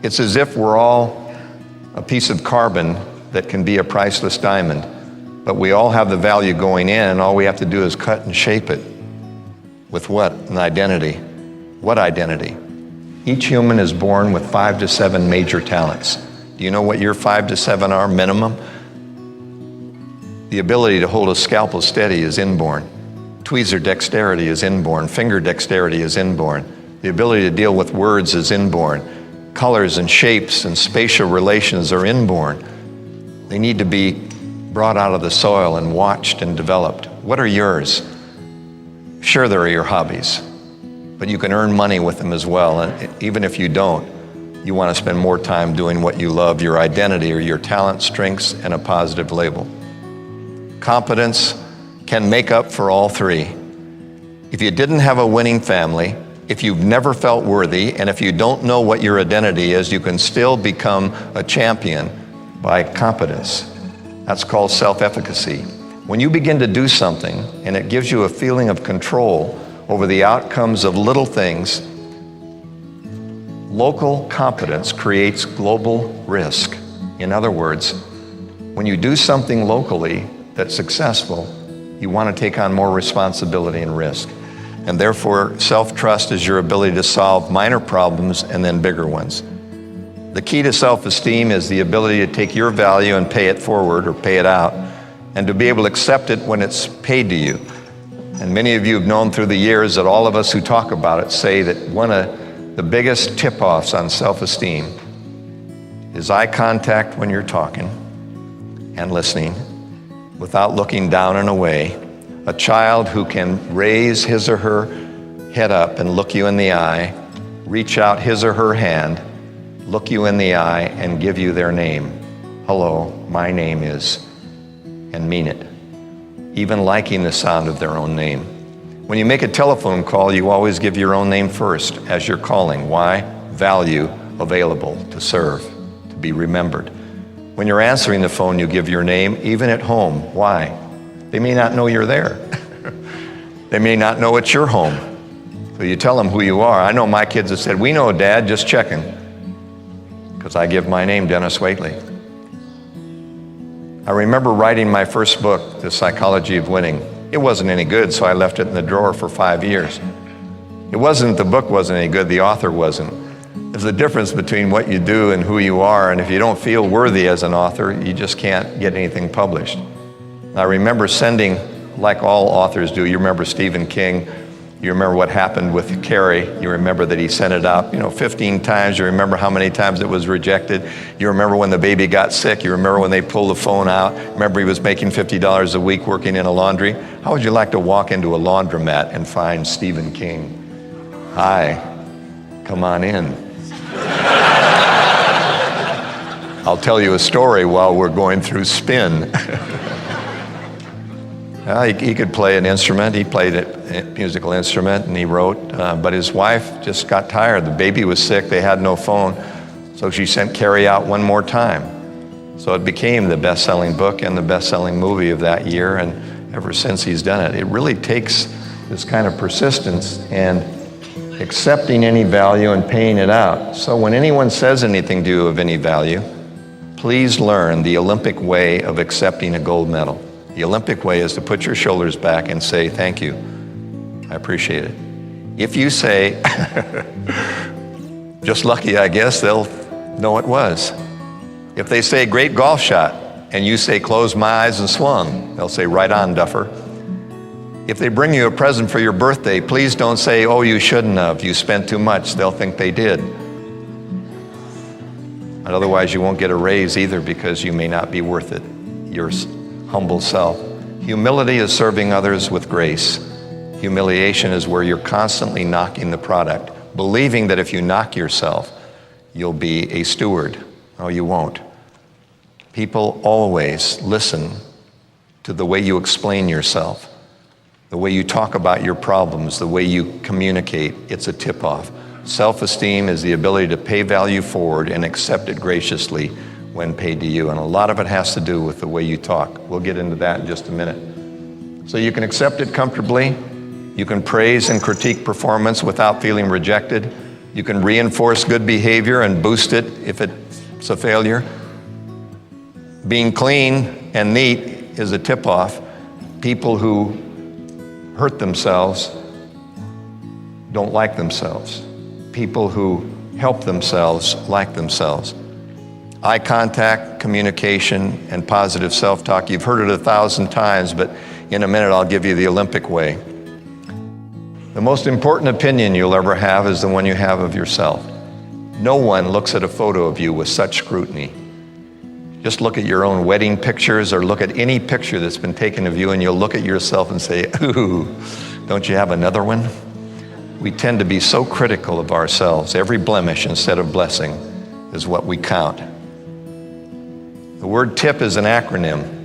It's as if we're all a piece of carbon that can be a priceless diamond, but we all have the value going in, and all we have to do is cut and shape it. With what? An identity. What identity? Each human is born with 5 to 7 major talents. Do you know what your 5 to 7 are minimum? The ability to hold a scalpel steady is inborn. Tweezer dexterity is inborn. Finger dexterity is inborn. The ability to deal with words is inborn. Colors and shapes and spatial relations are inborn. They need to be brought out of the soil and watched and developed. What are yours? Sure, there are your hobbies, but you can earn money with them as well. And even if you don't, you want to spend more time doing what you love, your identity or your talent, strengths, and a positive label. Competence can make up for all three. If you didn't have a winning family, if you've never felt worthy, and if you don't know what your identity is, you can still become a champion by competence. That's called self-efficacy. When you begin to do something and it gives you a feeling of control over the outcomes of little things, local competence creates global risk. In other words, when you do something locally that's successful, you want to take on more responsibility and risk. And therefore, self-trust is your ability to solve minor problems and then bigger ones. The key to self-esteem is the ability to take your value and pay it forward or pay it out, and to be able to accept it when it's paid to you. And many of you have known through the years that all of us who talk about it say that one of the biggest tip-offs on self-esteem is eye contact when you're talking and listening without looking down and away. A child who can raise his or her head up and look you in the eye, reach out his or her hand, look you in the eye, and give you their name. Hello, my name is, and mean it. Even liking the sound of their own name. When you make a telephone call, you always give your own name first as you're calling. Why? Value, available, to serve, to be remembered. When you're answering the phone, you give your name, even at home. Why? They may not know you're there. They may not know it's your home. So you tell them who you are. I know my kids have said, "We know, Dad, just checking." Because I give my name, Dennis Waitley. I remember writing my first book, The Psychology of Winning. It wasn't any good, so I left it in the drawer for 5 years. It wasn't the book wasn't any good, the author wasn't. There's a difference between what you do and who you are, and if you don't feel worthy as an author, you just can't get anything published. I remember sending, like all authors do, you remember Stephen King, you remember what happened with Carrie, you remember that he sent it out 15 times, you remember how many times it was rejected, you remember when the baby got sick, you remember when they pulled the phone out, remember he was making $50 a week working in a laundry. How would you like to walk into a laundromat and find Stephen King? Hi, come on in. I'll tell you a story while we're going through spin. He could play an instrument. He played a musical instrument and he wrote, but his wife just got tired. The baby was sick. They had no phone. So she sent Carrie out one more time. So it became the best-selling book and the best-selling movie of that year. And ever since he's done it, it really takes this kind of persistence and accepting any value and paying it out. So when anyone says anything to you of any value, please learn the Olympic way of accepting a gold medal. The Olympic way is to put your shoulders back and say, "Thank you, I appreciate it." If you say, "Just lucky, I guess," they'll know it was. If they say, "Great golf shot," and you say, "Close my eyes and swung," they'll say, "Right on, Duffer." If they bring you a present for your birthday, please don't say, "Oh, you shouldn't have, you spent too much." They'll think they did. And otherwise, you won't get a raise either because you may not be worth it. Your humble self. Humility is serving others with grace. Humiliation is where you're constantly knocking the product, believing that if you knock yourself, you'll be a steward. Oh, you won't. People always listen to the way you explain yourself, the way you talk about your problems, the way you communicate. It's a tip-off. Self-esteem is the ability to pay value forward and accept it graciously when paid to you. And a lot of it has to do with the way you talk. We'll get into that in just a minute. So you can accept it comfortably. You can praise and critique performance without feeling rejected. You can reinforce good behavior and boost it if it's a failure. Being clean and neat is a tip-off. People who hurt themselves don't like themselves. People who help themselves like themselves. Eye contact, communication, and positive self-talk. You've heard it 1,000 times, but in a minute I'll give you the Olympic way. The most important opinion you'll ever have is the one you have of yourself. No one looks at a photo of you with such scrutiny. Just look at your own wedding pictures or look at any picture that's been taken of you and you'll look at yourself and say, ooh, don't you have another one? We tend to be so critical of ourselves. Every blemish instead of blessing is what we count. The word TIP is an acronym.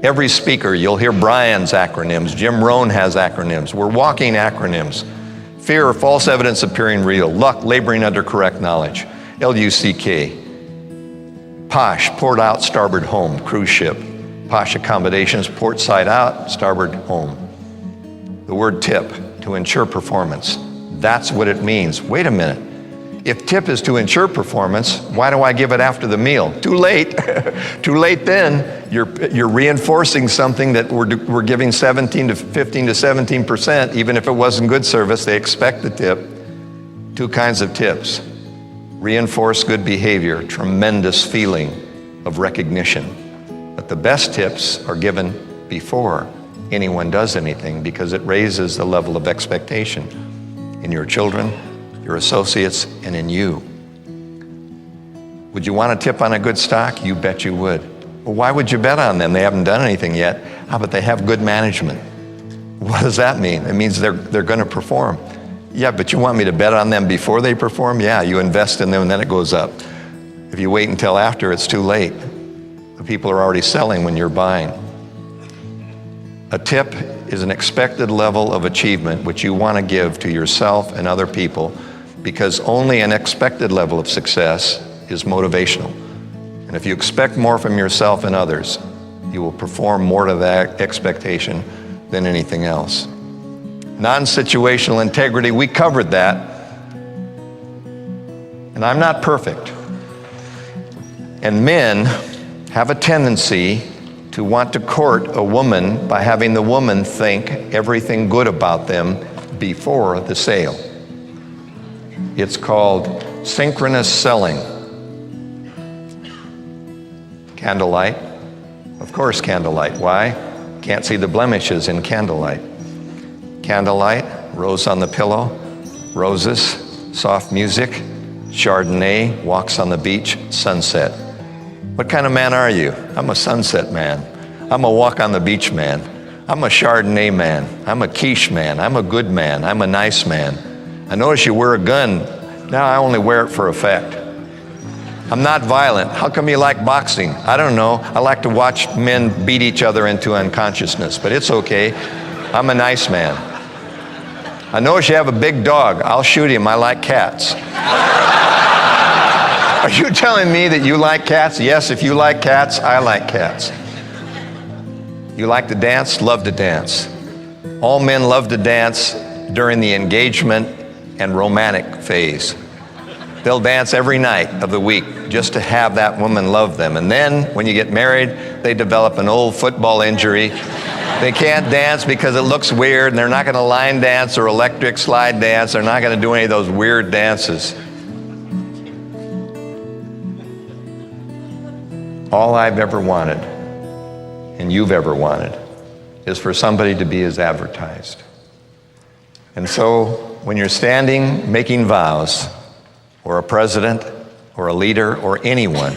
Every speaker, you'll hear Brian's acronyms. Jim Rohn has acronyms. We're walking acronyms. Fear, false evidence appearing real. Luck, laboring under correct knowledge. LUCK. Posh, port out, starboard home, cruise ship. Posh accommodations, port side out, starboard home. The word TIP, to ensure performance. That's what it means. Wait a minute. If TIP is to ensure performance, why do I give it after the meal? Too late. Too late then. You're reinforcing something that we're giving 15 to 17%, even if it wasn't good service, they expect the tip. Two kinds of tips. Reinforce good behavior, tremendous feeling of recognition. But the best tips are given before anyone does anything because it raises the level of expectation in your children, your associates, and in you. Would you want a tip on a good stock? You bet you would. Well, why would you bet on them? They haven't done anything yet. How about they have good management? What does that mean? It means they're going to perform. Yeah, but you want me to bet on them before they perform? Yeah, you invest in them and then it goes up. If you wait until after, it's too late. The people are already selling when you're buying. A tip is an expected level of achievement which you want to give to yourself and other people because only an expected level of success is motivational. And if you expect more from yourself and others, you will perform more to that expectation than anything else. Non-situational integrity, we covered that. And I'm not perfect. And men have a tendency to want to court a woman by having the woman think everything good about them before the sale. It's called synchronous selling. Candlelight. Of course, candlelight. Why? Can't see the blemishes in candlelight. Candlelight, rose on the pillow, roses, soft music, Chardonnay, walks on the beach, sunset. What kind of man are you? I'm a sunset man. I'm a walk on the beach man. I'm a Chardonnay man. I'm a quiche man. I'm a good man. I'm a nice man. I notice you wear a gun. Now I only wear it for effect. I'm not violent. How come you like boxing? I don't know. I like to watch men beat each other into unconsciousness, but it's okay. I'm a nice man. I notice you have a big dog. I'll shoot him. I like cats. Are you telling me that you like cats? Yes, if you like cats, I like cats. You like to dance? Love to dance. All men love to dance during the engagement and romantic phase. They'll dance every night of the week just to have that woman love them. And then when you get married, they develop an old football injury. They can't dance because it looks weird, and they're not going to line dance or electric slide dance. They're not going to do any of those weird dances. All I've ever wanted, and you've ever wanted, is for somebody to be as advertised. And so when you're standing making vows, or a president, or a leader, or anyone,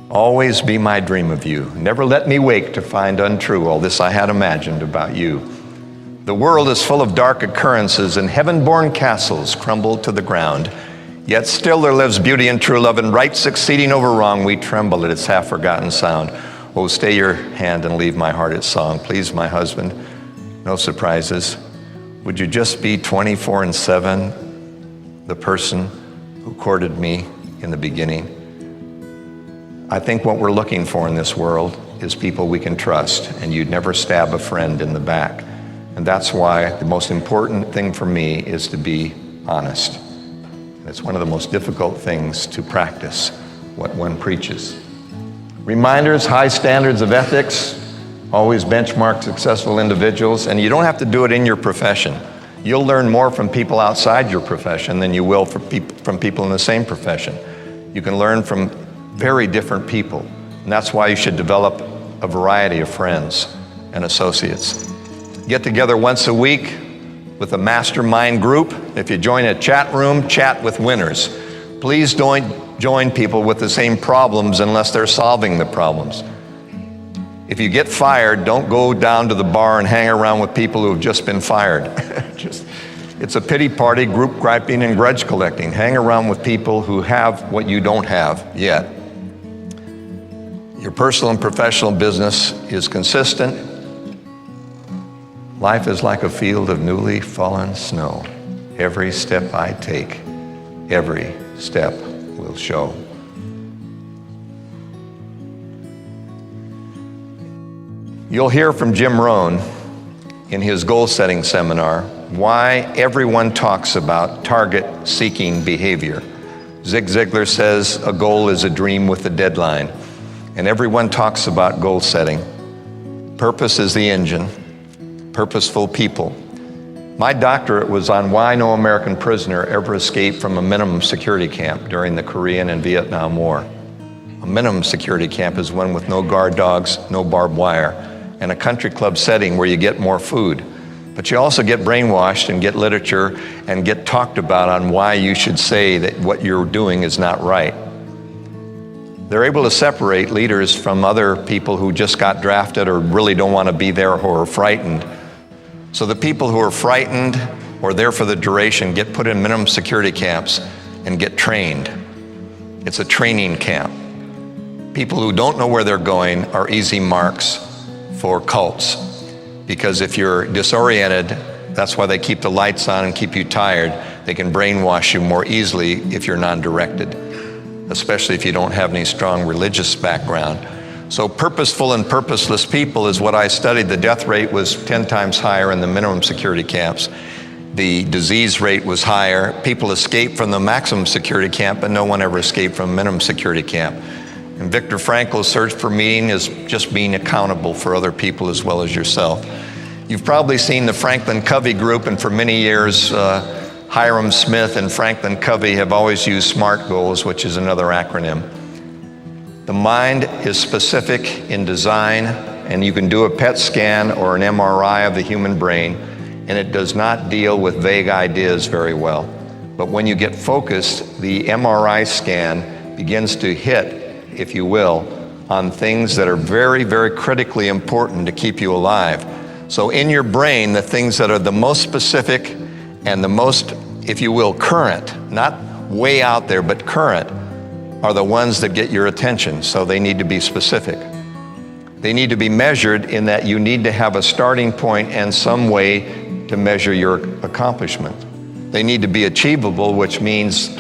always be my dream of you. Never let me wake to find untrue all this I had imagined about you. The world is full of dark occurrences, and heaven-born castles crumble to the ground. Yet still there lives beauty and true love, and right succeeding over wrong, we tremble at its half-forgotten sound. Oh, stay your hand and leave my heart its song. Please, my husband, no surprises. Would you just be 24/7 the person who courted me in the beginning? I think what we're looking for in this world is people we can trust, and you'd never stab a friend in the back. And that's why the most important thing for me is to be honest. It's one of the most difficult things to practice, what one preaches. Reminders, high standards of ethics, always benchmark successful individuals, and you don't have to do it in your profession. You'll learn more from people outside your profession than you will from people in the same profession. You can learn from very different people, and that's why you should develop a variety of friends and associates. Get together once a week with a mastermind group. If you join a chat room, chat with winners. Please don't join people with the same problems unless they're solving the problems. If you get fired, don't go down to the bar and hang around with people who have just been fired. It's a pity party, group griping, and grudge collecting. Hang around with people who have what you don't have yet. Your personal and professional business is consistent. Life is like a field of newly fallen snow. Every step I take, every step will show. You'll hear from Jim Rohn in his goal-setting seminar why everyone talks about target-seeking behavior. Zig Ziglar says a goal is a dream with a deadline, and everyone talks about goal setting. Purpose is the engine, purposeful people. My doctorate was on why no American prisoner ever escaped from a minimum security camp during the Korean and Vietnam War. A minimum security camp is one with no guard dogs, no barbed wire, and a country club setting where you get more food. But you also get brainwashed and get literature and get talked about on why you should say that what you're doing is not right. They're able to separate leaders from other people who just got drafted or really don't want to be there or are frightened. So the people who are frightened or there for the duration get put in minimum security camps and get trained. It's a training camp. People who don't know where they're going are easy marks for cults, because if you're disoriented, that's why they keep the lights on and keep you tired. They can brainwash you more easily if you're non-directed, especially if you don't have any strong religious background. So purposeful and purposeless people is what I studied. The death rate was 10 times higher in the minimum security camps. The disease rate was higher. People escaped from the maximum security camp, but no one ever escaped from minimum security camp. And Viktor Frankl's search for meaning is just being accountable for other people as well as yourself. You've probably seen the Franklin Covey group, and for many years, Hiram Smith and Franklin Covey have always used SMART goals, which is another acronym. The mind is specific in design, and you can do a PET scan or an MRI of the human brain, and it does not deal with vague ideas very well. But when you get focused, the MRI scan begins to hit, if you will, on things that are very, very critically important to keep you alive. So in your brain, the things that are the most specific and the most, if you will, current, not way out there, but current, are the ones that get your attention. So they need to be specific. They need to be measured in that you need to have a starting point and some way to measure your accomplishment. They need to be achievable, which means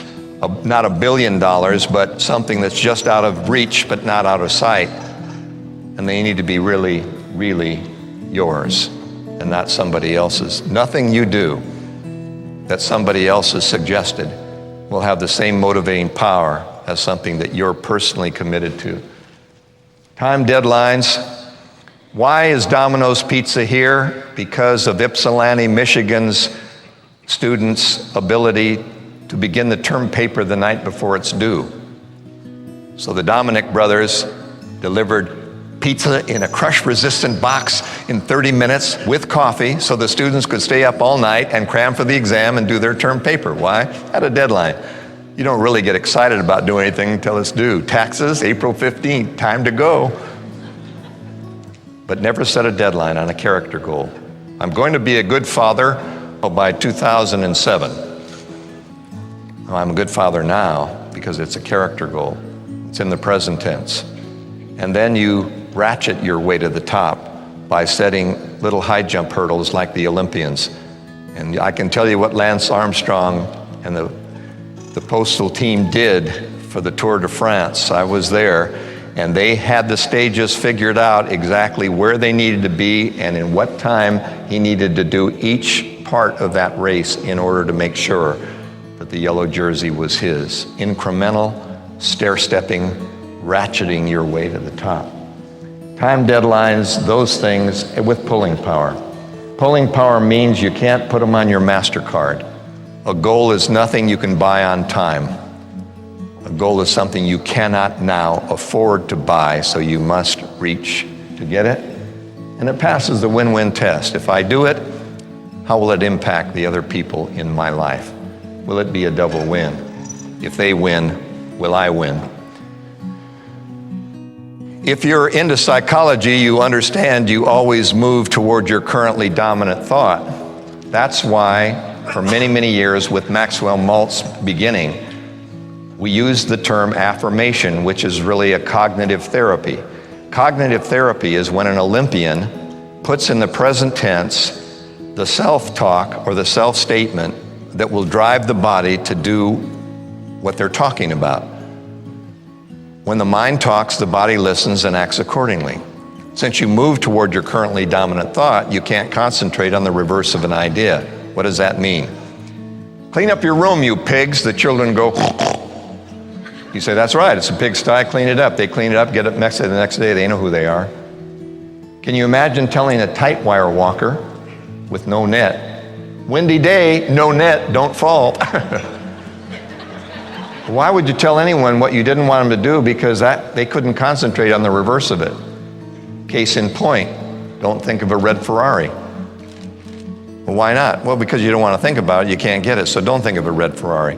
not $1 billion, but something that's just out of reach, but not out of sight. And they need to be really, really yours and not somebody else's. Nothing you do that somebody else has suggested will have the same motivating power as something that you're personally committed to. Time deadlines. Why is Domino's Pizza here? Because of Ypsilanti, Michigan's students' ability to begin the term paper the night before it's due. So the Dominic brothers delivered pizza in a crush-resistant box in 30 minutes with coffee so the students could stay up all night and cram for the exam and do their term paper. Why? At a deadline. You don't really get excited about doing anything until it's due. Taxes, April 15th, time to go. But never set a deadline on a character goal. I'm going to be a good father by 2007. Well, I'm a good father now because it's a character goal. It's in the present tense. And then you ratchet your way to the top by setting little high jump hurdles like the Olympians. And I can tell you what Lance Armstrong and the postal team did for the Tour de France. I was there, and they had the stages figured out exactly where they needed to be and in what time he needed to do each part of that race in order to make sure but the yellow jersey was his. Incremental, stair-stepping, ratcheting your way to the top. Time deadlines, those things with pulling power. Pulling power means you can't put them on your MasterCard. A goal is nothing you can buy on time. A goal is something you cannot now afford to buy, so you must reach to get it. And it passes the win-win test. If I do it, how will it impact the other people in my life? Will it be a double win? If they win, will I win? If you're into psychology, you understand you always move toward your currently dominant thought. That's why, for many, many years, with Maxwell Maltz beginning, we use the term affirmation, which is really a cognitive therapy. Cognitive therapy is when an Olympian puts in the present tense the self-talk or the self-statement that will drive the body to do what they're talking about. When the mind talks, the body listens and acts accordingly. Since you move toward your currently dominant thought, you can't concentrate on the reverse of an idea. What does that mean? Clean up your room, you pigs. The children go, you say, that's right, it's a pigsty, clean it up. They clean it up, get up the next day, they know who they are. Can you imagine telling a tight wire walker with no net, windy day, no net, don't fall? Why would you tell anyone what you didn't want them to do? Because they couldn't concentrate on the reverse of it. Case in point, don't think of a red Ferrari. Well, why not? Well, because you don't want to think about it, you can't get it, so don't think of a red Ferrari.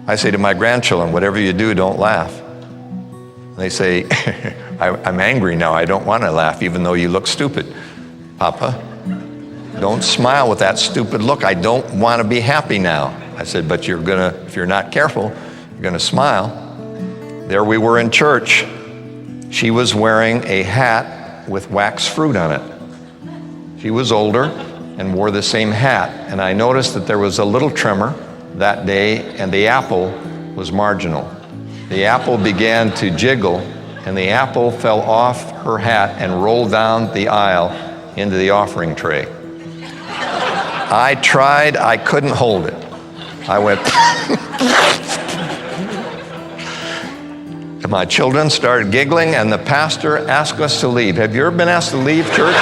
I say to my grandchildren, whatever you do, don't laugh. And they say, I'm angry now, I don't want to laugh, even though you look stupid. Papa, don't smile with that stupid look, I don't want to be happy now. I said, but if you're not careful, you're gonna smile. There we were in church. She was wearing a hat with wax fruit on it. She was older and wore the same hat. And I noticed that there was a little tremor that day and the apple was marginal. The apple began to jiggle and the apple fell off her hat and rolled down the aisle into the offering tray. I tried, I couldn't hold it. I went, and my children started giggling, and the pastor asked us to leave. Have you ever been asked to leave church?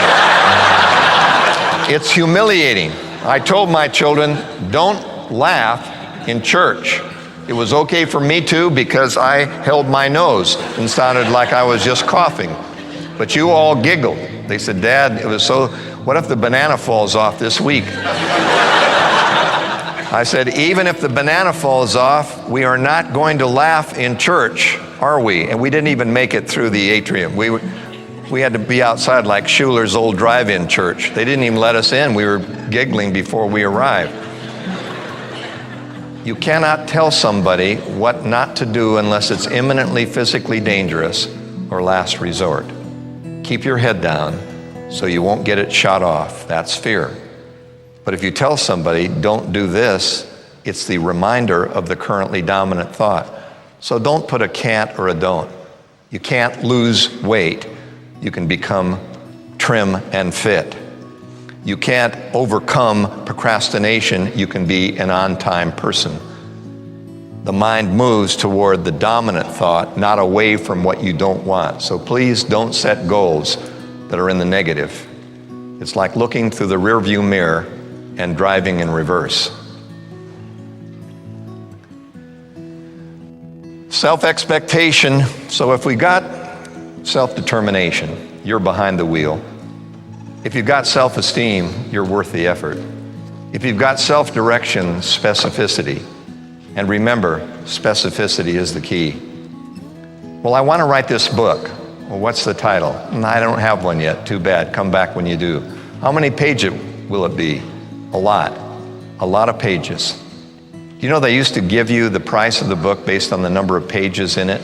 It's humiliating. I told my children, don't laugh in church. It was okay for me to because I held my nose and sounded like I was just coughing. But you all giggled. They said, Dad, what if the banana falls off this week? I said, even if the banana falls off, we are not going to laugh in church, are we? And we didn't even make it through the atrium. We had to be outside like Schuler's old drive-in church. They didn't even let us in. We were giggling before we arrived. You cannot tell somebody what not to do unless it's imminently physically dangerous or last resort. Keep your head down so you won't get it shot off. That's fear. But if you tell somebody, don't do this, it's the reminder of the currently dominant thought. So don't put a can't or a don't. You can't lose weight. You can become trim and fit. You can't overcome procrastination. You can be an on-time person. The mind moves toward the dominant thought, not away from what you don't want. So please don't set goals that are in the negative. It's like looking through the rearview mirror and driving in reverse. Self-expectation. So if we got self-determination, you're behind the wheel. If you've got self-esteem, you're worth the effort. If you've got self-direction, specificity. And remember, specificity is the key. Well, I want to write this book. Well, what's the title? I don't have one yet. Too bad. Come back when you do. How many pages will it be? A lot of pages. You know, they used to give you the price of the book based on the number of pages in it,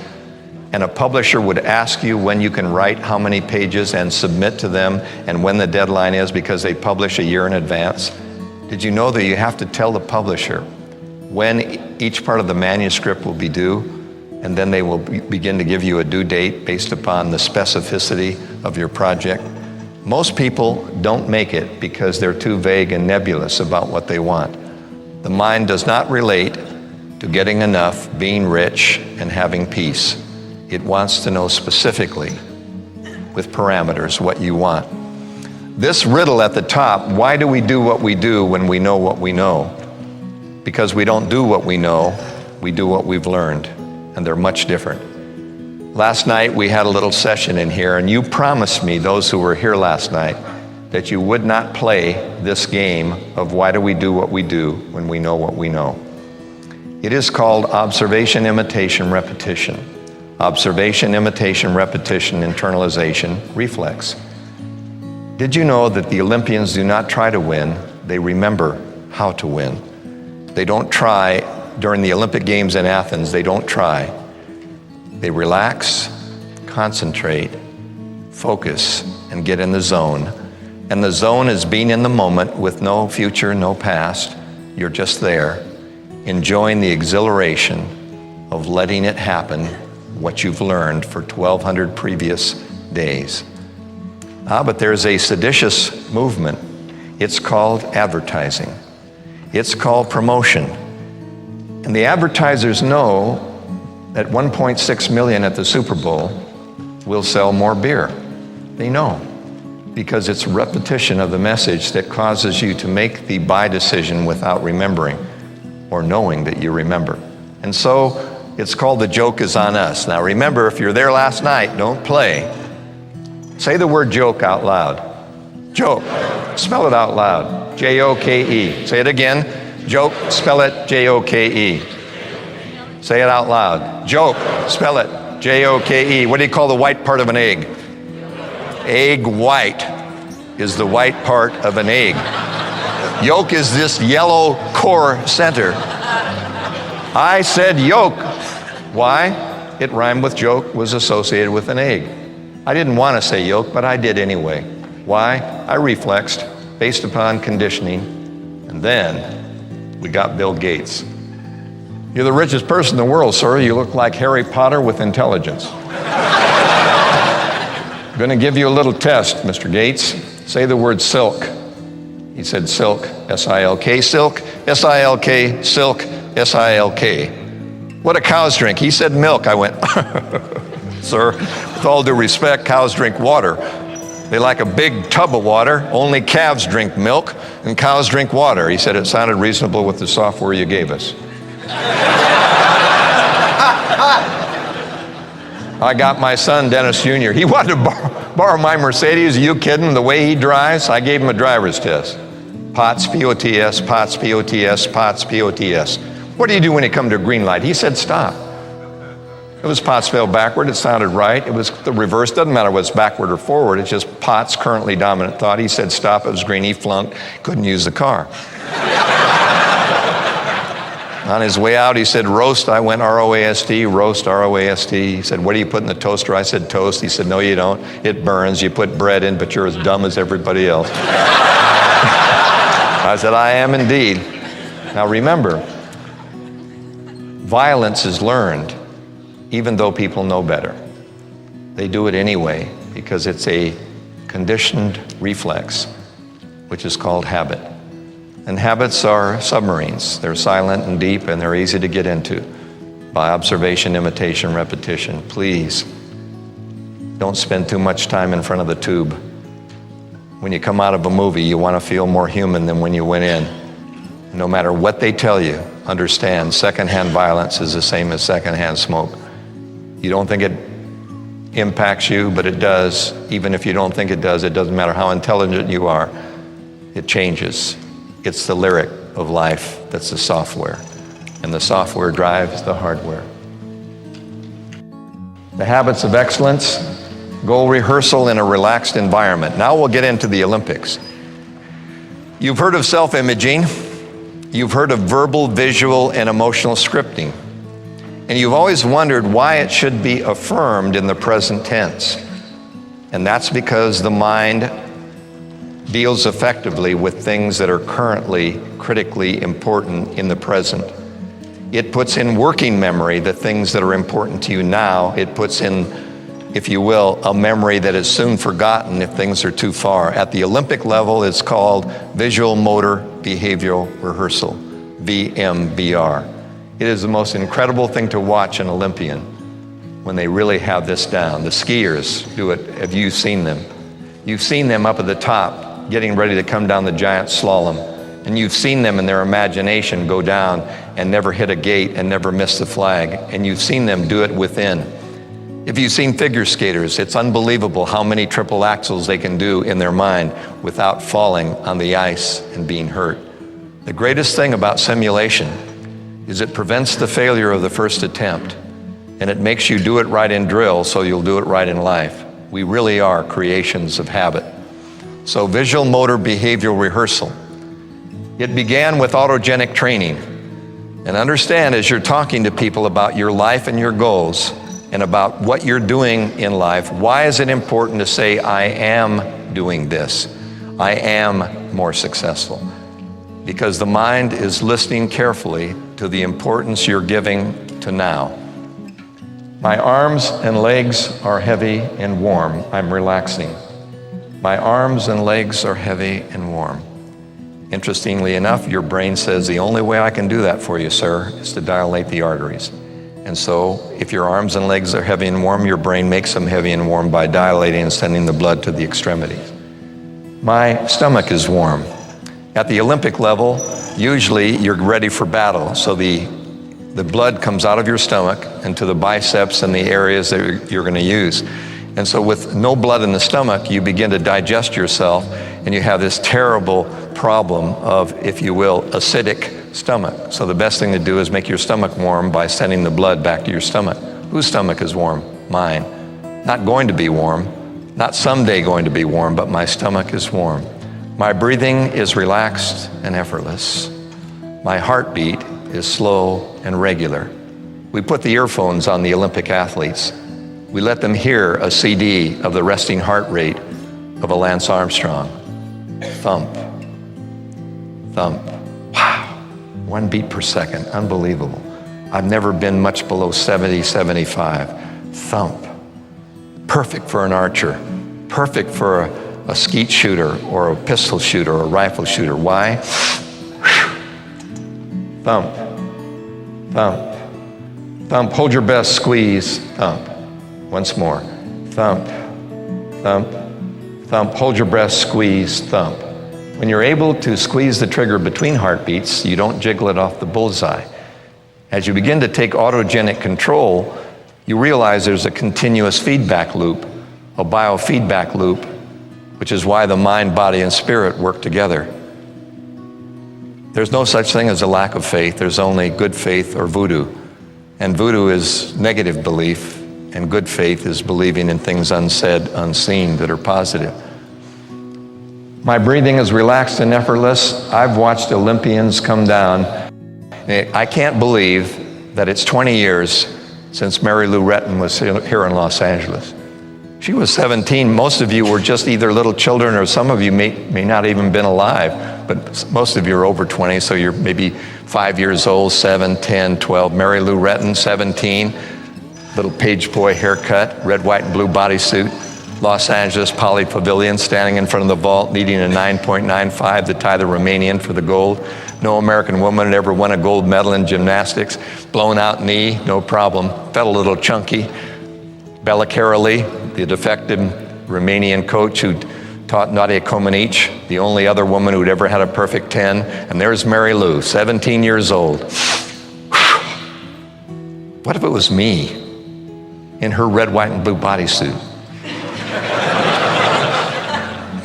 and a publisher would ask you when you can write how many pages and submit to them and when the deadline is because they publish a year in advance. Did you know that you have to tell the publisher when each part of the manuscript will be due, and then they will begin to give you a due date based upon the specificity of your project? Most people don't make it because they're too vague and nebulous about what they want. The mind does not relate to getting enough, being rich, and having peace. It wants to know specifically, with parameters, what you want. This riddle at the top, why do we do what we do when we know what we know? Because we don't do what we know, we do what we've learned, and they're much different. Last night we had a little session in here, and you promised me, those who were here last night, that you would not play this game of why do we do what we do when we know what we know. It is called observation, imitation, repetition. Observation, imitation, repetition, internalization, reflex. Did you know that the Olympians do not try to win, they remember how to win? They don't try during the Olympic Games in Athens, they don't try. They relax, concentrate, focus, and get in the zone. And the zone is being in the moment with no future, no past. You're just there, enjoying the exhilaration of letting it happen, what you've learned for 1,200 previous days. But there's a seditious movement. It's called advertising. It's called promotion. And the advertisers know that 1.6 million at the Super Bowl will sell more beer. They know, because it's repetition of the message that causes you to make the buy decision without remembering or knowing that you remember. And so it's called the joke is on us. Now remember, if you're there last night, don't play. Say the word joke out loud. Joke. Spell it out loud. J-O-K-E. Say it again. Joke. Spell it J-O-K-E. Say it out loud. Joke. Spell it J-O-K-E. What do you call the white part of an egg? Egg white is the white part of an egg. Yolk is this yellow core center. I said yolk. Why? It rhymed with joke, was associated with an egg. I didn't want to say yolk, but I did anyway. Why? I reflexed based upon conditioning. And then we got Bill Gates. You're the richest person in the world, sir. You look like Harry Potter with intelligence. I'm going to give you a little test, Mr. Gates. Say the word silk. He said silk, S-I-L-K, silk, S-I-L-K, silk, S-I-L-K. What do cows drink? He said milk. I went, sir, with all due respect, cows drink water. They like a big tub of water. Only calves drink milk, and cows drink water. He said it sounded reasonable with the software you gave us. I got my son, Dennis Jr. He wanted to borrow my Mercedes. Are you kidding? The way he drives, I gave him a driver's test. POTS, P-O-T-S, POTS, P-O-T-S, POTS, P-O-T-S. What do you do when you come to a green light? He said, stop. It was POTS spelled backward. It sounded right. It was the reverse. Doesn't matter whether it's backward or forward. It's just POTS, currently dominant thought. He said, stop. It was green. He flunked. Couldn't use the car. On his way out, he said, roast. I went R-O-A-S-T, roast, R-O-A-S-T. He said, what do you put in the toaster? I said, toast. He said, no, you don't. It burns. You put bread in, but you're as dumb as everybody else. I said, I am indeed. Now remember, violence is learned, even though people know better. They do it anyway because it's a conditioned reflex, which is called habit. And habits are submarines. They're silent and deep, and they're easy to get into by observation, imitation, repetition. Please, don't spend too much time in front of the tube. When you come out of a movie, you want to feel more human than when you went in. No matter what they tell you, understand secondhand violence is the same as secondhand smoke. You don't think it impacts you, but it does. Even if you don't think it does, it doesn't matter how intelligent you are. It changes. It's the lyric of life that's the software. And the software drives the hardware. The habits of excellence, goal rehearsal in a relaxed environment. Now we'll get into the Olympics. You've heard of self-imaging. You've heard of verbal, visual, and emotional scripting. And you've always wondered why it should be affirmed in the present tense. And that's because the mind deals effectively with things that are currently critically important in the present. It puts in working memory the things that are important to you now. It puts in, if you will, a memory that is soon forgotten if things are too far. At the Olympic level, it's called visual motor behavioral rehearsal. VMBR. It is the most incredible thing to watch an Olympian when they really have this down. The skiers do it. Have you seen them? You've seen them up at the top getting ready to come down the giant slalom. And you've seen them in their imagination go down and never hit a gate and never miss the flag. And you've seen them do it within. If you've seen figure skaters, it's unbelievable how many triple axels they can do in their mind without falling on the ice and being hurt. The greatest thing about simulation is it prevents the failure of the first attempt, and it makes you do it right in drill so you'll do it right in life. We really are creations of habit. So visual motor behavioral rehearsal. It began with autogenic training. And understand, as you're talking to people about your life and your goals and about what you're doing in life, why is it important to say, I am doing this? I am more successful. Because the mind is listening carefully to the importance you're giving to now. My arms and legs are heavy and warm. I'm relaxing. My arms and legs are heavy and warm. Interestingly enough, your brain says, the only way I can do that for you, sir, is to dilate the arteries. And so if your arms and legs are heavy and warm, your brain makes them heavy and warm by dilating and sending the blood to the extremities. My stomach is warm. At the Olympic level, usually you're ready for battle. So the blood comes out of your stomach into the biceps and the areas that you're going to use. And so with no blood in the stomach, you begin to digest yourself, and you have this terrible problem of, if you will, acidic stomach. So the best thing to do is make your stomach warm by sending the blood back to your stomach. Whose stomach is warm? Mine. Not going to be warm, not someday going to be warm, but my stomach is warm. My breathing is relaxed and effortless. My heartbeat is slow and regular. We put the earphones on the Olympic athletes. We let them hear a CD of the resting heart rate of a Lance Armstrong. Thump, thump, wow, 1 beat per second, unbelievable. I've never been much below 70, 75. Thump, perfect for an archer, perfect for a skeet shooter or a pistol shooter or a rifle shooter. Why? Thump, thump, thump, hold your breath, squeeze, thump. Once more, thump, thump, thump, hold your breath, squeeze, thump. When you're able to squeeze the trigger between heartbeats, you don't jiggle it off the bullseye. As you begin to take autogenic control, you realize there's a continuous feedback loop, a biofeedback loop, which is why the mind, body, and spirit work together. There's no such thing as a lack of faith. There's only good faith or voodoo. And voodoo is negative belief, and good faith is believing in things unsaid, unseen, that are positive. My breathing is relaxed and effortless. I've watched Olympians come down. I can't believe that it's 20 years since Mary Lou Retton was here in Los Angeles. She was 17. Most of you were just either little children, or some of you may not even been alive, but most of you are over 20, so you're maybe 5 years old, 7, 10, 12. Mary Lou Retton, 17. Little page boy haircut, red, white, and blue bodysuit, Los Angeles Poly Pavilion, standing in front of the vault, needing a 9.95 to tie the Romanian for the gold. No American woman had ever won a gold medal in gymnastics. Blown out knee, no problem. Felt a little chunky. Bella Karoli, the defective Romanian coach who taught Nadia Comaneci, the only other woman who'd ever had a perfect 10. And there's Mary Lou, 17 years old. What if it was me in her red, white, and blue bodysuit?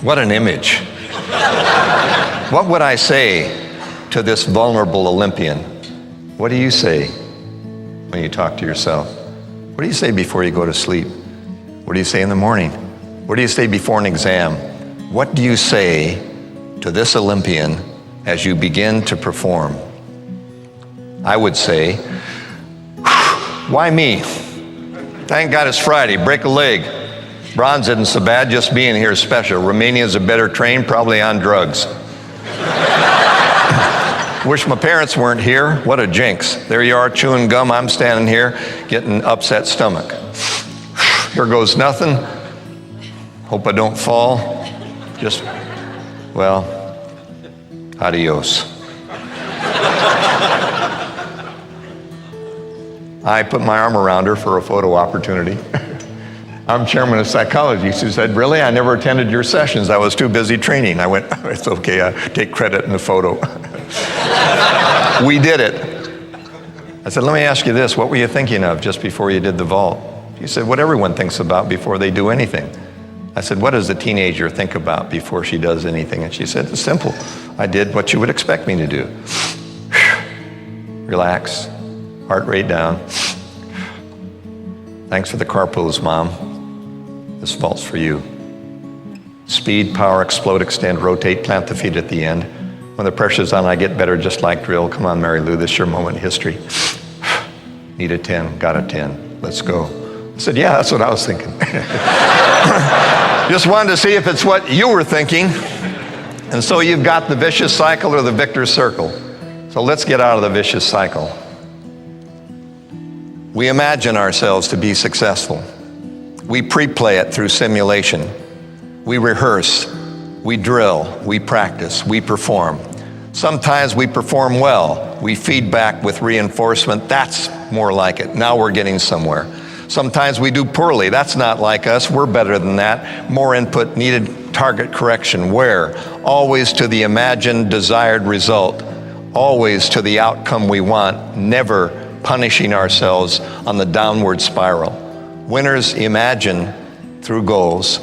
What an image. What would I say to this vulnerable Olympian? What do you say when you talk to yourself? What do you say before you go to sleep? What do you say in the morning? What do you say before an exam? What do you say to this Olympian as you begin to perform? I would say, why me? Thank God it's Friday, break a leg. Bronze isn't so bad, just being here is special. Romanians are better trained, probably on drugs. Wish my parents weren't here, what a jinx. There you are chewing gum, I'm standing here getting upset stomach. Here goes nothing. Hope I don't fall. Just, well, adios. I put my arm around her for a photo opportunity. I'm chairman of psychology. She said, really? I never attended your sessions. I was too busy training. I went, it's okay, I take credit in the photo. We did it. I said, let me ask you this. What were you thinking of just before you did the vault? She said, what everyone thinks about before they do anything. I said, what does a teenager think about before she does anything? And she said, it's simple. I did what you would expect me to do. Relax, heart rate down. Thanks for the carpools, Mom. This vault's for you. Speed, power, explode, extend, rotate, plant the feet at the end. When the pressure's on, I get better just like drill. Come on, Mary Lou, this is your moment in history. Need a 10, got a 10. Let's go. I said, yeah, that's what I was thinking. Just wanted to see if it's what you were thinking. And so you've got the vicious cycle or the victor's circle. So let's get out of the vicious cycle. We imagine ourselves to be successful. We pre-play it through simulation. We rehearse, we drill, we practice, we perform. Sometimes we perform well. We feed back with reinforcement. That's more like it. Now we're getting somewhere. Sometimes we do poorly. That's not like us. We're better than that. More input needed, target correction. Where? Always to the imagined desired result. Always to the outcome we want. Never punishing ourselves on the downward spiral. Winners imagine through goals,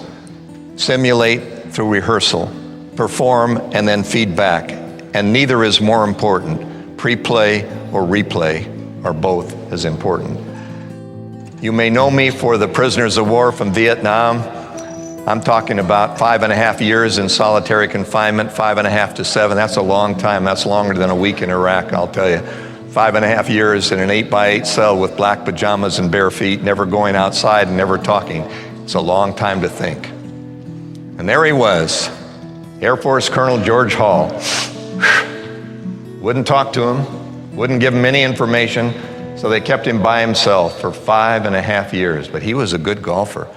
simulate through rehearsal, perform and then feedback. And neither is more important. Pre-play or replay are both as important. You may know me for the prisoners of war from Vietnam. I'm talking about 5.5 years in solitary confinement, 5.5 to 7. That's a long time. That's longer than a week in Iraq, I'll tell you. 5.5 years in an 8x8 cell with black pajamas and bare feet, never going outside and never talking. It's a long time to think. And there he was, Air Force Colonel George Hall. Wouldn't talk to him, wouldn't give him any information, so they kept him by himself for 5.5 years. But he was a good golfer,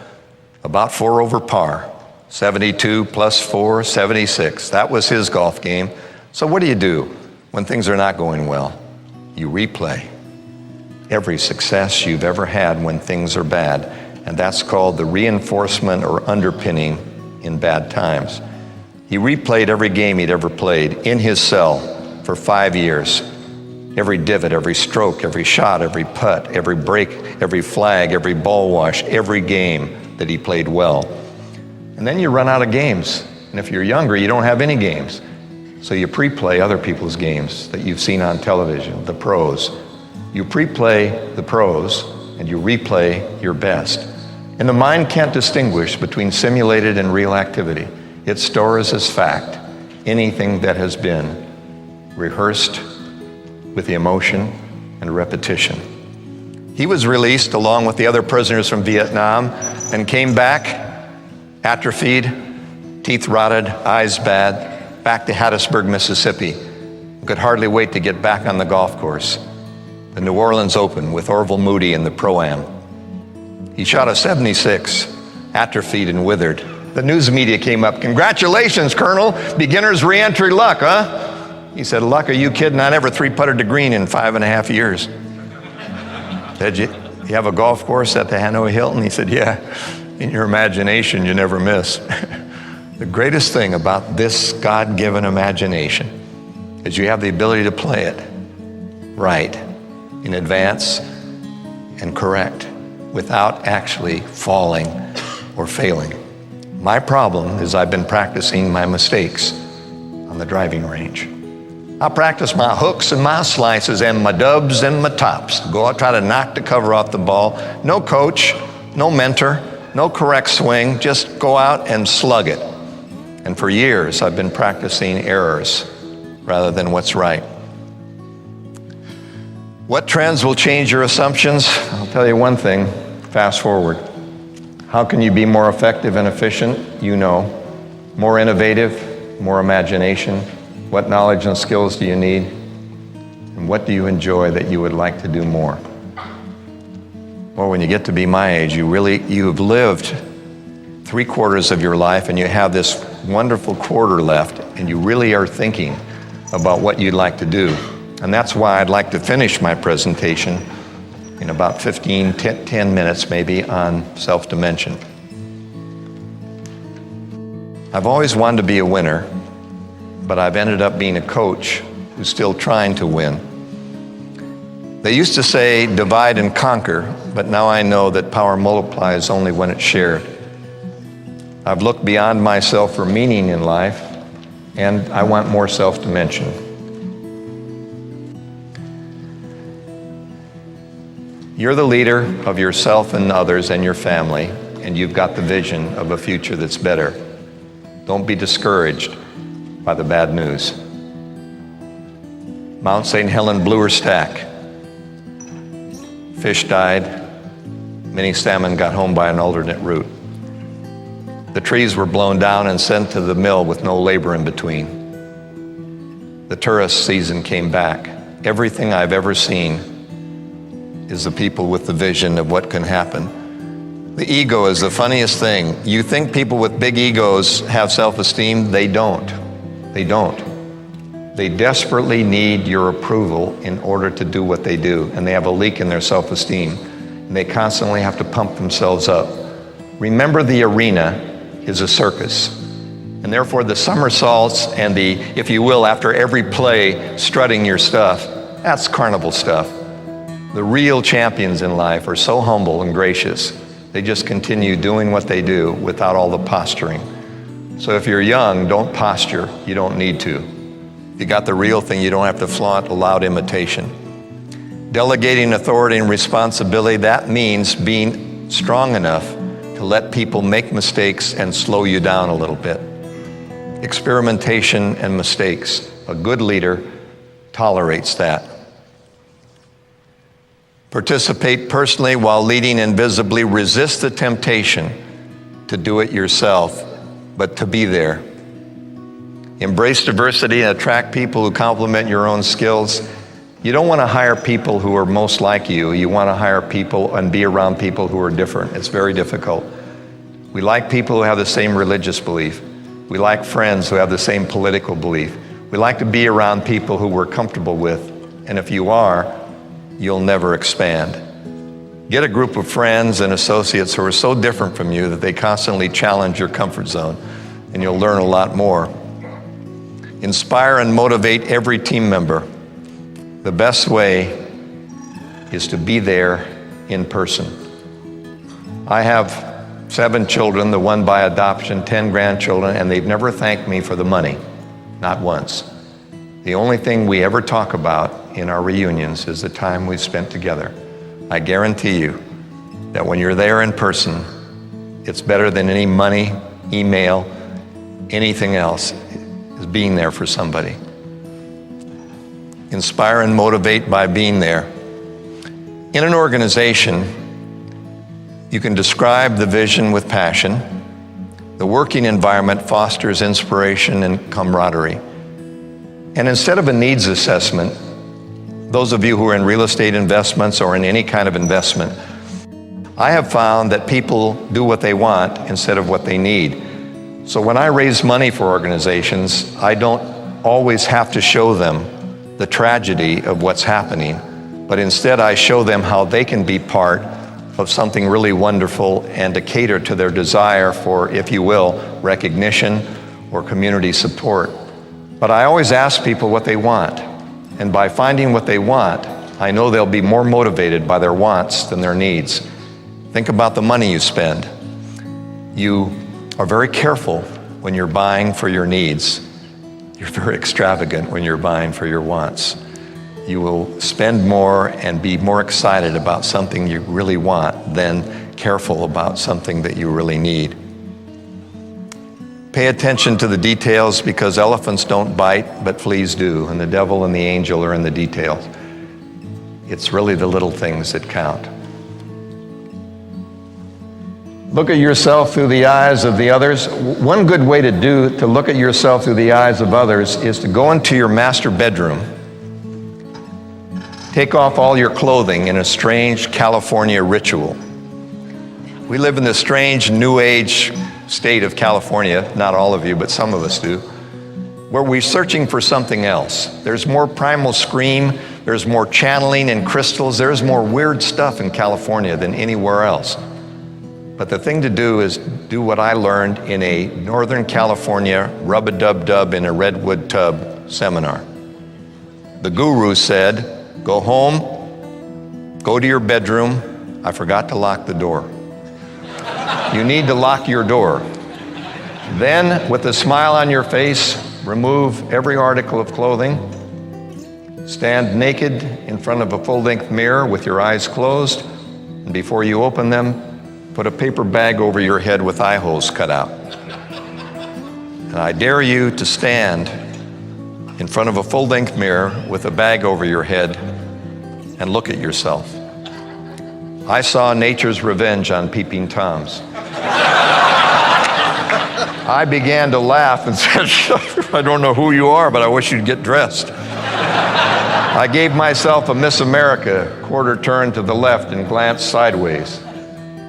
about 4 over par, 72 plus 4, 76. That was his golf game. So what do you do when things are not going well? You replay every success you've ever had when things are bad, and that's called the reinforcement or underpinning in bad times. He replayed every game he'd ever played in his cell for 5 years. Every divot, every stroke, every shot, every putt, every break, every flag, every ball wash, every game that he played well. And then you run out of games. And if you're younger, you don't have any games. So you pre-play other people's games that you've seen on television, the pros. You pre-play the pros and you replay your best. And the mind can't distinguish between simulated and real activity. It stores as fact anything that has been rehearsed with the emotion and repetition. He was released along with the other prisoners from Vietnam and came back, atrophied, teeth rotted, eyes bad, back to Hattiesburg, Mississippi. Could hardly wait to get back on the golf course. The New Orleans Open with Orville Moody in the Pro-Am. He shot a 76, atrophied and withered. The news media came up, congratulations, Colonel, beginner's re-entry luck, huh? He said, luck, are you kidding? I never 3-putted to green in 5.5 years. Said, you have a golf course at the Hanoi Hilton? He said, yeah, in your imagination, you never miss. The greatest thing about this God-given imagination is you have the ability to play it right in advance and correct without actually falling or failing. My problem is I've been practicing my mistakes on the driving range. I practice my hooks and my slices and my dubs and my tops. Go out, try to knock the cover off the ball. No coach, no mentor, no correct swing. Just go out and slug it. And for years, I've been practicing errors rather than what's right. What trends will change your assumptions? I'll tell you one thing, fast forward. How can you be more effective and efficient? You know. More innovative, more imagination. What knowledge and skills do you need? And what do you enjoy that you would like to do more? Well, when you get to be my age, you've lived 3/4 of your life and you have this wonderful quarter left and you really are thinking about what you'd like to do. And that's why I'd like to finish my presentation in about 10 minutes maybe on self-dimension. I've always wanted to be a winner, but I've ended up being a coach who's still trying to win. They used to say divide and conquer, but now I know that power multiplies only when it's shared. I've looked beyond myself for meaning in life, and I want more self-dimension. You're the leader of yourself and others and your family, and you've got the vision of a future that's better. Don't be discouraged by the bad news. Mount St. Helen blew her stack. Fish died. Many salmon got home by an alternate route. The trees were blown down and sent to the mill with no labor in between. The tourist season came back. Everything I've ever seen is the people with the vision of what can happen. The ego is the funniest thing. You think people with big egos have self-esteem? They don't. They don't. They desperately need your approval in order to do what they do, and they have a leak in their self-esteem, and they constantly have to pump themselves up. Remember, the arena is a circus, and therefore the somersaults and the, if you will, after every play, strutting your stuff, that's carnival stuff. The real champions in life are so humble and gracious. They just continue doing what they do without all the posturing. So if you're young, don't posture. You don't need to. If you got the real thing, you don't have to flaunt a loud imitation. Delegating authority and responsibility, that means being strong enough to let people make mistakes and slow you down a little bit. Experimentation and mistakes. A good leader tolerates that. Participate personally while leading invisibly. Resist the temptation to do it yourself, but to be there. Embrace diversity and attract people who complement your own skills. You don't want to hire people who are most like you. You want to hire people and be around people who are different. It's very difficult. We like people who have the same religious belief. We like friends who have the same political belief. We like to be around people who we're comfortable with. And if you are, you'll never expand. Get a group of friends and associates who are so different from you that they constantly challenge your comfort zone, and you'll learn a lot more. Inspire and motivate every team member. The best way is to be there in person. I have 7 children, the one by adoption, 10 grandchildren, and they've never thanked me for the money, not once. The only thing we ever talk about in our reunions is the time we've spent together. I guarantee you that when you're there in person, it's better than any money, email, anything else, is being there for somebody. Inspire and motivate by being there. In an organization, you can describe the vision with passion. The working environment fosters inspiration and camaraderie. And instead of a needs assessment, those of you who are in real estate investments or in any kind of investment, I have found that people do what they want instead of what they need. So when I raise money for organizations, I don't always have to show them the tragedy of what's happening, but instead I show them how they can be part of something really wonderful and to cater to their desire for, if you will, recognition or community support. But I always ask people what they want, and by finding what they want, I know they'll be more motivated by their wants than their needs. Think about the money you spend. You are very careful when you're buying for your needs. You're very extravagant when you're buying for your wants. You will spend more and be more excited about something you really want than careful about something that you really need. Pay attention to the details, because elephants don't bite, but fleas do, and the devil and the angel are in the details. It's really the little things that count. Look at yourself through the eyes of the others. One good way to look at yourself through the eyes of others is to go into your master bedroom, take off all your clothing in a strange California ritual. We live in this strange new age state of California, not all of you, but some of us do. Were we searching for something else? There's more primal scream, there's more channeling in crystals, there's more weird stuff in California than anywhere else. But the thing to do is do what I learned in a Northern California rub-a-dub-dub in a redwood tub seminar. The guru said, go home, go to your bedroom. I forgot to lock the door. You need to lock your door. Then, with a smile on your face, remove every article of clothing. Stand naked in front of a full-length mirror with your eyes closed. And before you open them, put a paper bag over your head with eye holes cut out. And I dare you to stand in front of a full-length mirror with a bag over your head and look at yourself. I saw Nature's Revenge on Peeping Toms. I began to laugh and said, I don't know who you are, but I wish you'd get dressed. I gave myself a Miss America quarter turn to the left and glanced sideways.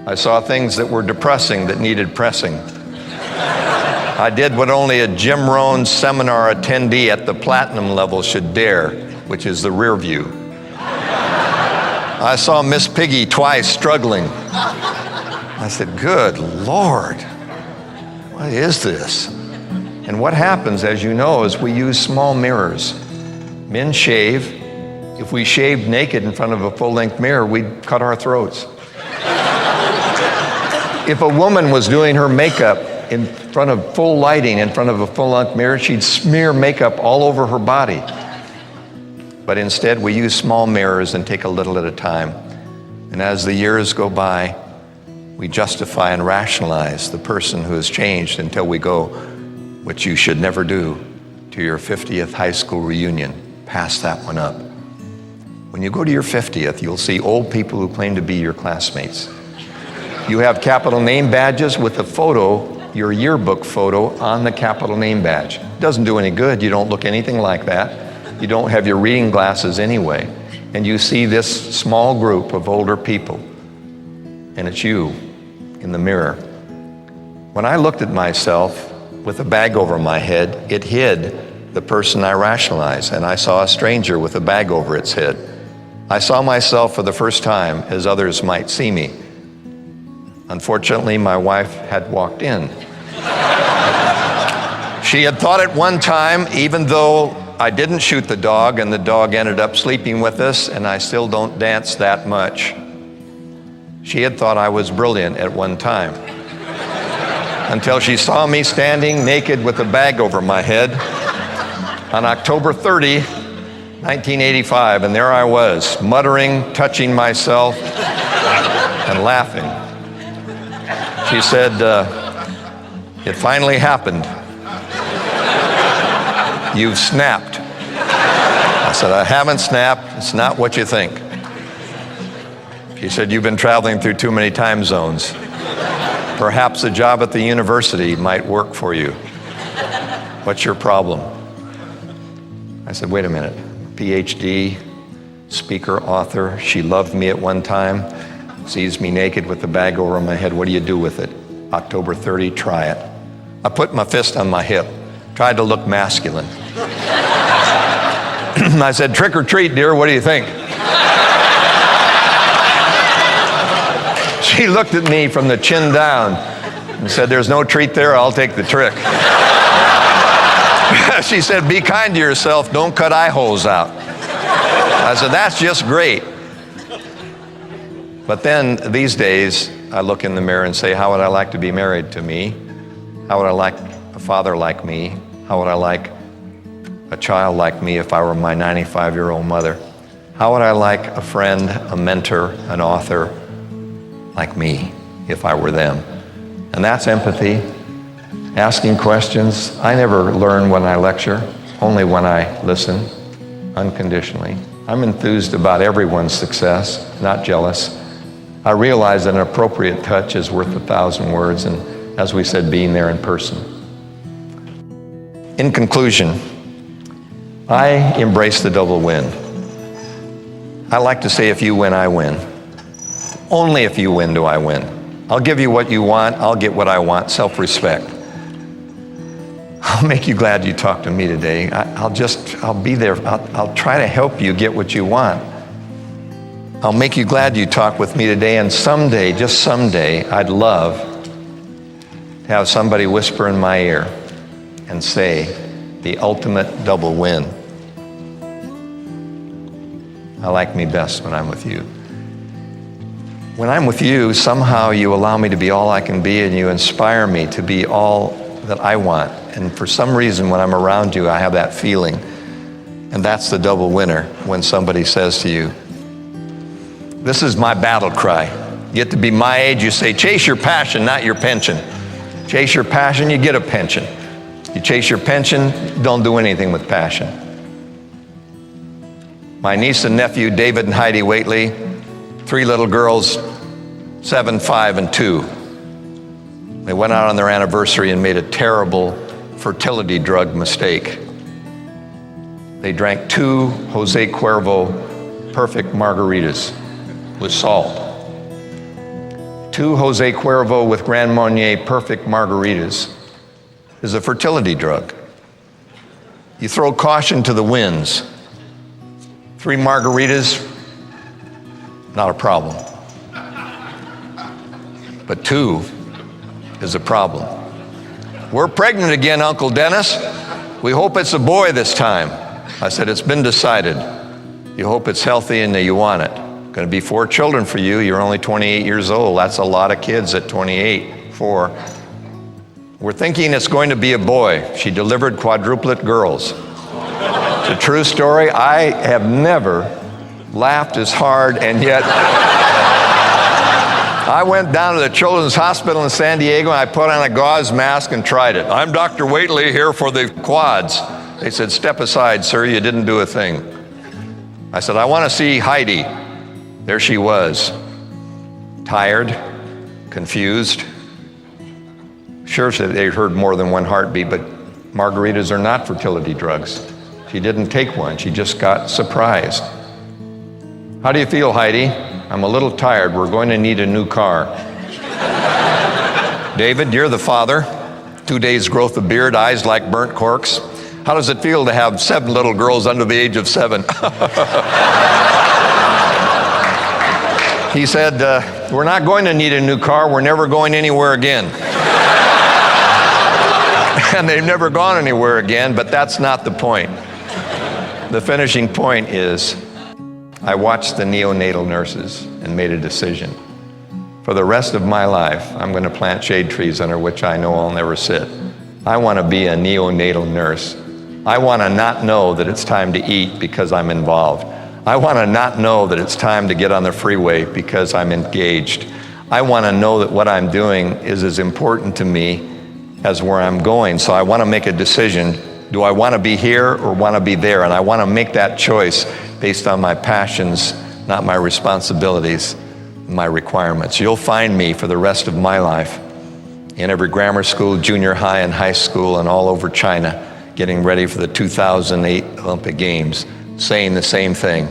I saw things that were depressing that needed pressing. I did what only a Jim Rohn seminar attendee at the platinum level should dare, which is the rear view. I saw Miss Piggy twice struggling. I said, good Lord, what is this? And what happens, as you know, is we use small mirrors. Men shave. If we shaved naked in front of a full-length mirror, we'd cut our throats. If a woman was doing her makeup in front of full lighting, in front of a full-length mirror, she'd smear makeup all over her body. But instead, we use small mirrors and take a little at a time. And as the years go by, we justify and rationalize the person who has changed until we go, which you should never do, to your 50th high school reunion. Pass that one up. When you go to your 50th, you'll see old people who claim to be your classmates. You have capital name badges with a photo, your yearbook photo, on the capital name badge. Doesn't do any good. You don't look anything like that. You don't have your reading glasses anyway. And you see this small group of older people, and it's you in the mirror. When I looked at myself with a bag over my head, it hid the person I rationalized, and I saw a stranger with a bag over its head. I saw myself for the first time as others might see me. Unfortunately, my wife had walked in. She had thought at one time, even though I didn't shoot the dog and the dog ended up sleeping with us and I still don't dance that much, she had thought I was brilliant at one time. Until she saw me standing naked with a bag over my head on October 30, 1985, and there I was, muttering, touching myself, and laughing. She said, it finally happened. You've snapped. I said, I haven't snapped. It's not what you think. She said, you've been traveling through too many time zones. Perhaps a job at the university might work for you. What's your problem? I said, wait a minute. PhD, speaker, author. She loved me at one time. Sees me naked with the bag over my head. What do you do with it? October 30, try it. I put my fist on my hip, tried to look masculine. I said, trick or treat, dear, what do you think? She looked at me from the chin down and said, there's no treat there, I'll take the trick. She said, be kind to yourself, don't cut eye holes out. I said, that's just great. But then these days, I look in the mirror and say, how would I like to be married to me? How would I like a father like me? How would I like a child like me if I were my 95-year-old mother? How would I like a friend, a mentor, an author like me if I were them? And that's empathy, asking questions. I never learn when I lecture, only when I listen unconditionally. I'm enthused about everyone's success, not jealous. I realize that an appropriate touch is worth 1,000 words, and as we said, being there in person. In conclusion, I embrace the double win. I like to say, if you win, I win. Only if you win do I win. I'll give you what you want, I'll get what I want, self-respect. I'll make you glad you talked to me today. I'll be there. I'll try to help you get what you want. I'll make you glad you talked with me today, and someday, just someday, I'd love to have somebody whisper in my ear and say, the ultimate double win. I like me best when I'm with you. When I'm with you, somehow you allow me to be all I can be, and you inspire me to be all that I want. And for some reason, when I'm around you, I have that feeling. And that's the double winner when somebody says to you, this is my battle cry. You get to be my age, you say, chase your passion, not your pension. Chase your passion, you get a pension. You chase your pension, don't do anything with passion. My niece and nephew, David and Heidi Waitley, 3 little girls, 7, 5, and 2. They went out on their anniversary and made a terrible fertility drug mistake. They drank 2 Jose Cuervo perfect margaritas with salt. 2 Jose Cuervo with Grand Marnier perfect margaritas is a fertility drug. You throw caution to the winds. 3 margaritas, not a problem. But 2 is a problem. We're pregnant again, Uncle Dennis. We hope it's a boy this time. I said, it's been decided. You hope it's healthy and that you want it. Going to be 4 children for you. You're only 28 years old. That's a lot of kids at 28, 4. We're thinking it's going to be a boy. She delivered quadruplet girls. It's a true story. I have never laughed as hard, and yet I went down to the Children's Hospital in San Diego, and I put on a gauze mask and tried it. I'm Dr. Waitley here for the quads. They said, step aside, sir, you didn't do a thing. I said, I want to see Heidi. There she was, tired, confused. Sure, they heard more than one heartbeat, but margaritas are not fertility drugs. She didn't take one, she just got surprised. How do you feel, Heidi? I'm a little tired, we're going to need a new car. David, you're the father, 2 days growth of beard, eyes like burnt corks. How does it feel to have 7 little girls under the age of 7? He said, we're not going to need a new car, we're never going anywhere again. And they've never gone anywhere again, but that's not the point. The finishing point is, I watched the neonatal nurses and made a decision. For the rest of my life, I'm going to plant shade trees under which I know I'll never sit. I want to be a neonatal nurse. I want to not know that it's time to eat because I'm involved. I want to not know that it's time to get on the freeway because I'm engaged. I want to know that what I'm doing is as important to me as where I'm going. So I want to make a decision. Do I want to be here or want to be there? And I want to make that choice based on my passions, not my responsibilities, my requirements. You'll find me for the rest of my life in every grammar school, junior high, and high school, and all over China, getting ready for the 2008 Olympic Games, saying the same thing.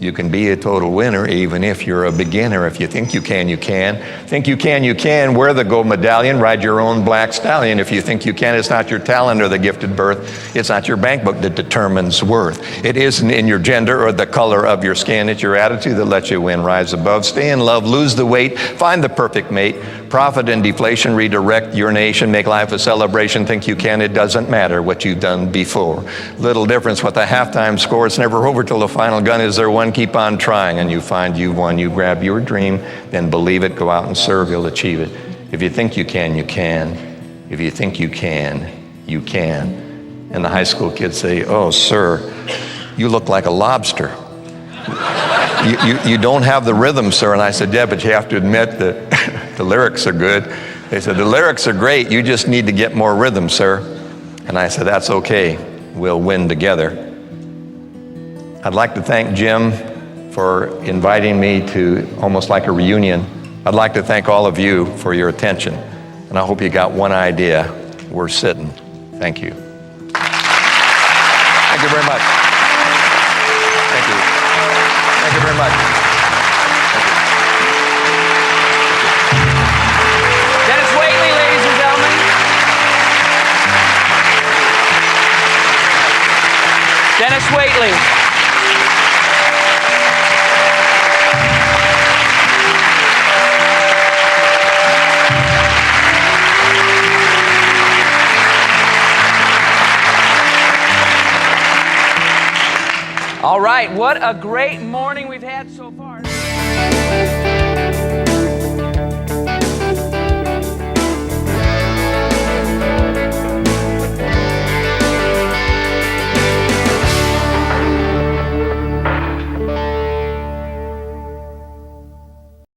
You can be a total winner even if you're a beginner. If you think you can, you can. Think you can, you can. Wear the gold medallion, ride your own black stallion. If you think you can, it's not your talent or the gifted birth. It's not your bank book that determines worth. It isn't in your gender or the color of your skin. It's your attitude that lets you win. Rise above, stay in love, lose the weight, find the perfect mate. Profit and deflation, redirect your nation, make life a celebration. Think you can, it doesn't matter what you've done before. Little difference with the halftime score. It's never over till the final gun is there one. Keep on trying and you find you've won. You grab your dream, then believe it, go out and serve, you'll achieve it. If you think you can, you can. If you think you can, you can. And the high school kids say, oh, sir, you look like a lobster. You don't have the rhythm, sir. And I said, yeah, but you have to admit that the lyrics are good. They said, the lyrics are great. You just need to get more rhythm, sir. And I said, that's okay. We'll win together. I'd like to thank Jim for inviting me to almost like a reunion. I'd like to thank all of you for your attention. And I hope you got one idea. We're sitting. Thank you. Thank you very much. Thank you. Thank you very much. Dennis Waitley, ladies and gentlemen. Waitley. All right, what a great morning we've had so far.